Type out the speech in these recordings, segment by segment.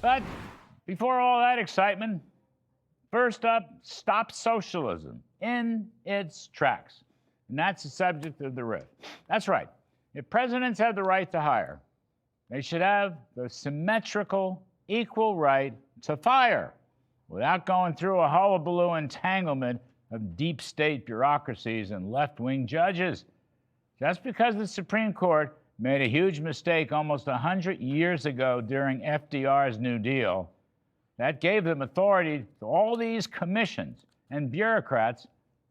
But before all that excitement, first up, stop socialism in its tracks. And that's the subject of the riff. That's right. If presidents have the right to hire, they should have the symmetrical, equal right to fire without going through a hullabaloo entanglement of deep state bureaucracies and left-wing judges. Just because the Supreme Court made a huge mistake almost 100 years ago during FDR's New Deal, that gave them authority to all these commissions and bureaucrats,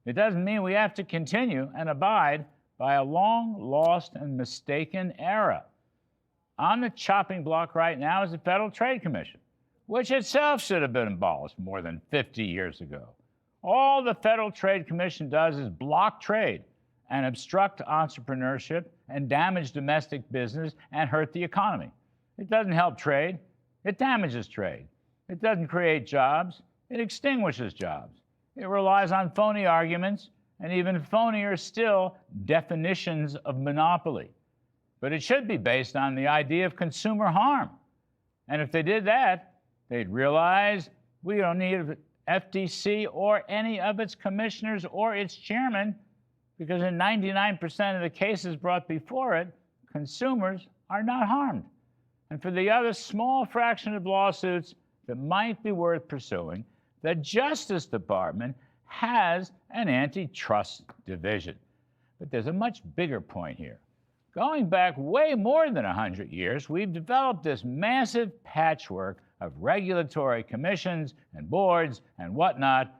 it doesn't mean we have to continue and abide by a long lost and mistaken era. On the chopping block right now is the Federal Trade Commission, which itself should have been abolished more than 50 years ago. All the Federal Trade Commission does is block trade and obstruct entrepreneurship and damage domestic business and hurt the economy. It doesn't help trade, it damages trade. It doesn't create jobs, it extinguishes jobs. It relies on phony arguments and even phonier still, definitions of monopoly. But it should be based on the idea of consumer harm. And if they did that, they'd realize we don't need FTC or any of its commissioners or its chairman, because in 99% of the cases brought before it, consumers are not harmed. And for the other small fraction of lawsuits that might be worth pursuing, the Justice Department has an antitrust division. But there's a much bigger point here. Going back way more than 100 years, we've developed this massive patchwork of regulatory commissions and boards and whatnot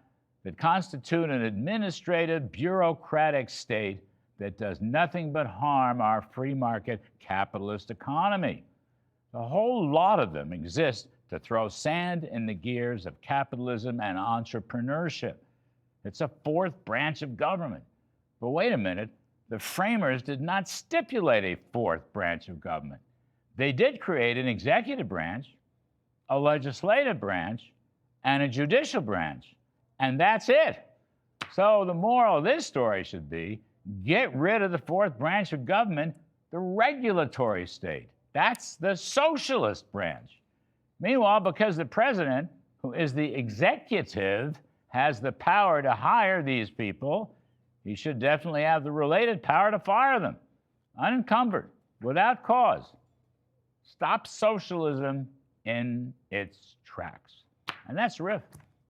that constitute an administrative, bureaucratic state that does nothing but harm our free market capitalist economy. A whole lot of them exist to throw sand in the gears of capitalism and entrepreneurship. It's a fourth branch of government. But wait a minute, the framers did not stipulate a fourth branch of government. They did create an executive branch, a legislative branch, and a judicial branch. And that's it. So the moral of this story should be, get rid of the fourth branch of government, the regulatory state. That's the socialist branch. Meanwhile, because the president, who is the executive, has the power to hire these people, he should definitely have the related power to fire them, unencumbered, without cause. Stop socialism in its tracks. And that's Riff.